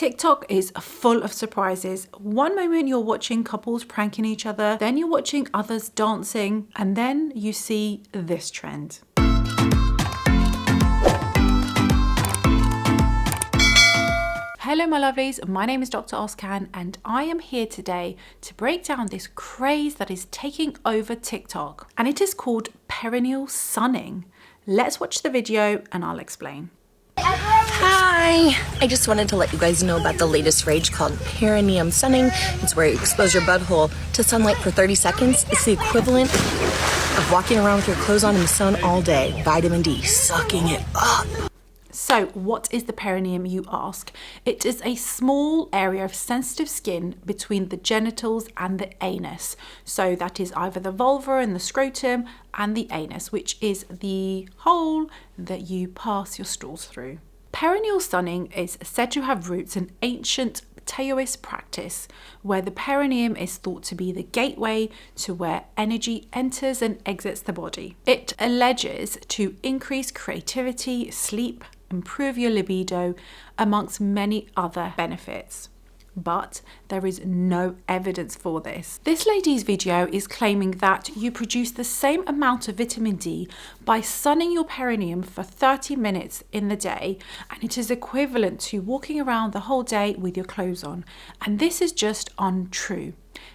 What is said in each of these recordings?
TikTok is full of surprises. One moment you're watching couples pranking each other, then you're watching others dancing, and then you see this trend. Hello my lovelies, my name is Dr. Ozcan and I am here today to break down this craze that is taking over TikTok, and it is called perineal sunning. Let's watch the video and I'll explain. Hi! I just wanted to let you guys know about the latest rage called perineum sunning. It's where you expose your butthole to sunlight for 30 seconds. It's the equivalent of walking around with your clothes on in the sun all day. Vitamin D, sucking it up. So what is the perineum, you ask? It is a small area of sensitive skin between the genitals and the anus. So that is either the vulva and the scrotum and the anus, which is the hole that you pass your stools through. Perineal sunning is said to have roots in ancient Taoist practice, where the perineum is thought to be the gateway to where energy enters and exits the body. It alleges to increase creativity, sleep, improve your libido, amongst many other benefits. But there is no evidence for this. This lady's video is claiming that you produce the same amount of vitamin D by sunning your perineum for 30 minutes in the day, and it is equivalent to walking around the whole day with your clothes on. And this is just untrue.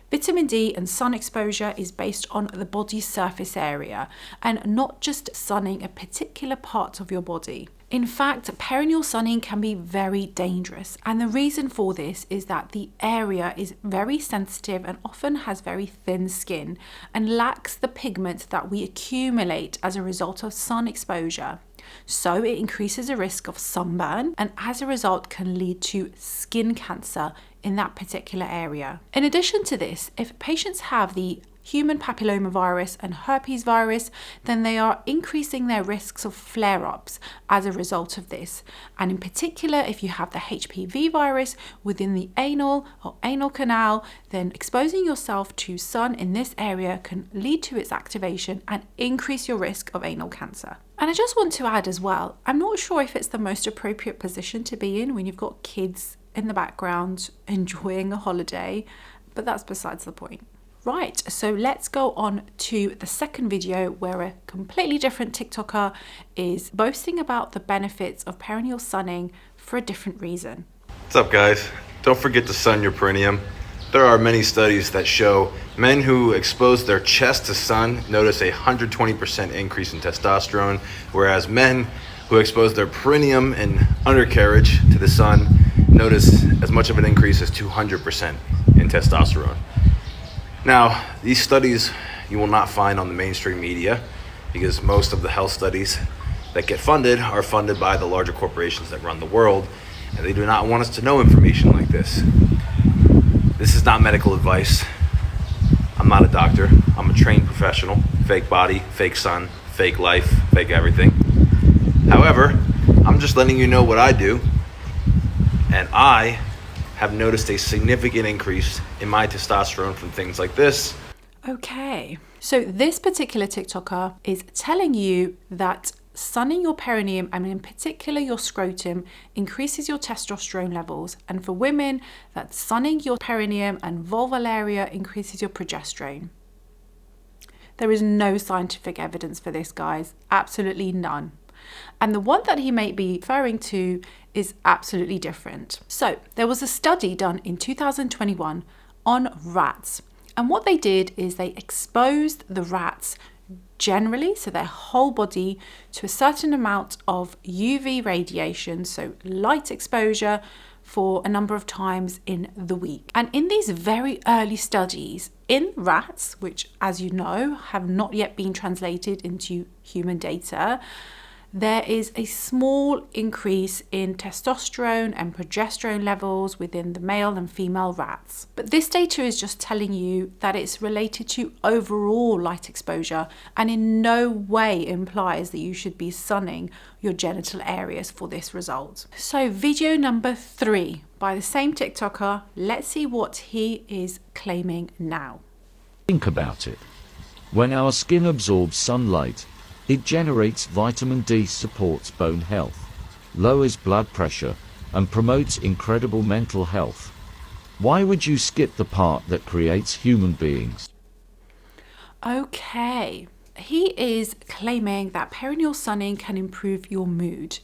Vitamin D and sun exposure is based on the body's surface area and not just sunning a particular part of your body. In fact, perineal sunning can be very dangerous, and the reason for this is that the area is very sensitive and often has very thin skin and lacks the pigment that we accumulate as a result of sun exposure. So it increases the risk of sunburn and as a result can lead to skin cancer in that particular area. In addition to this, if patients have the human papillomavirus and herpes virus, then they are increasing their risks of flare-ups as a result of this. And in particular, if you have the HPV virus within the anal or anal canal, then exposing yourself to sun in this area can lead to its activation and increase your risk of anal cancer. And I just want to add as well, I'm not sure if it's the most appropriate position to be in when you've got kids in the background enjoying a holiday, but that's besides the point. Right, so let's go on to the second video where a completely different TikToker is boasting about the benefits of perineal sunning for a different reason. What's up guys? Don't forget to sun your perineum. There are many studies that show men who expose their chest to sun notice a 120% increase in testosterone, whereas men who expose their perineum and undercarriage to the sun notice as much of an increase as 200% in testosterone. Now, these studies you will not find on the mainstream media because most of the health studies that get funded are funded by the larger corporations that run the world, and they do not want us to know information like this. This is not medical advice. I'm not a doctor. I'm a trained professional. Fake body, fake sun, fake life, fake everything. However, I'm just letting you know what I do, and I have noticed a significant increase in my testosterone from things like this. Okay, so this particular TikToker is telling you that sunning your perineum, and in particular your scrotum, increases your testosterone levels, and for women that sunning your perineum and vulval area increases your progesterone. There is no scientific evidence for this, guys, absolutely none. And the one that he may be referring to is absolutely different. So there was a study done in 2021 on rats. And what they did is they exposed the rats generally, so their whole body, to a certain amount of UV radiation, so light exposure, for a number of times in the week. And in these very early studies in rats, which as you know have not yet been translated into human data, there is a small increase in testosterone and progesterone levels within the male and female rats. But this data is just telling you that it's related to overall light exposure and in no way implies that you should be sunning your genital areas for this result. So video number 3 by the same TikToker, let's see what he is claiming now. Think about it. When our skin absorbs sunlight, it generates vitamin D, supports bone health, lowers blood pressure, and promotes incredible mental health. Why would you skip the part that creates human beings? Okay. He is claiming that perineal sunning can improve your mood.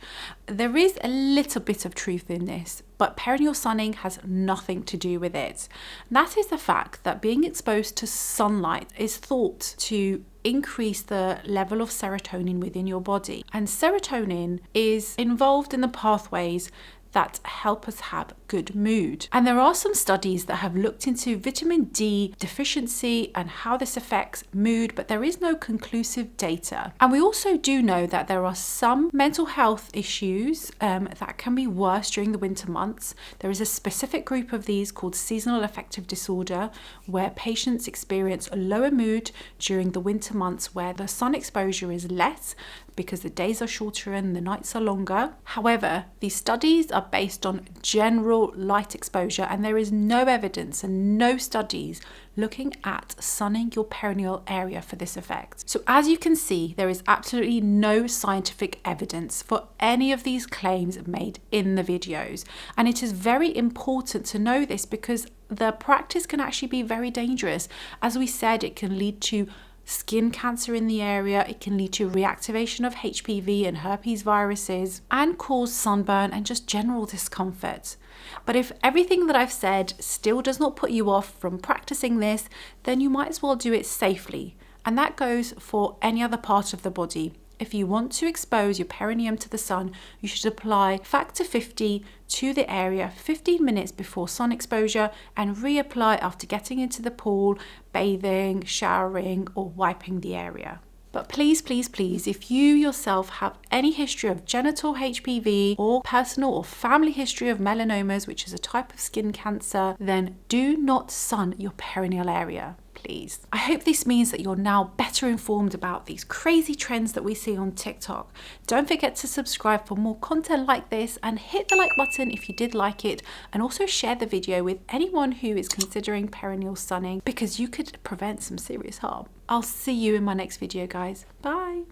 There is a little bit of truth in this, but perineal sunning has nothing to do with it. That is the fact that being exposed to sunlight is thought to increase the level of serotonin within your body. And serotonin is involved in the pathways that help us have good mood. And there are some studies that have looked into vitamin D deficiency and how this affects mood, but there is no conclusive data. And we also do know that there are some mental health issues that can be worse during the winter months. There is a specific group of these called seasonal affective disorder, where patients experience a lower mood during the winter months where the sun exposure is less because the days are shorter and the nights are longer. However, these studies are based on general light exposure, and there is no evidence and no studies looking at sunning your perineal area for this effect. So as you can see, there is absolutely no scientific evidence for any of these claims made in the videos. And it is very important to know this because the practice can actually be very dangerous. As we said, it can lead to skin cancer in the area, it can lead to reactivation of HPV and herpes viruses, and cause sunburn and just general discomfort. But if everything that I've said still does not put you off from practicing this, then you might as well do it safely. And that goes for any other part of the body. If you want to expose your perineum to the sun, you should apply factor 50 to the area 15 minutes before sun exposure and reapply after getting into the pool, bathing, showering, or wiping the area. But please, please, please, if you yourself have any history of genital HPV or personal or family history of melanomas, which is a type of skin cancer, then do not sun your perineal area. Please. I hope this means that you're now better informed about these crazy trends that we see on TikTok. Don't forget to subscribe for more content like this and hit the like button if you did like it, and also share the video with anyone who is considering perineal sunning because you could prevent some serious harm. I'll see you in my next video, guys. Bye.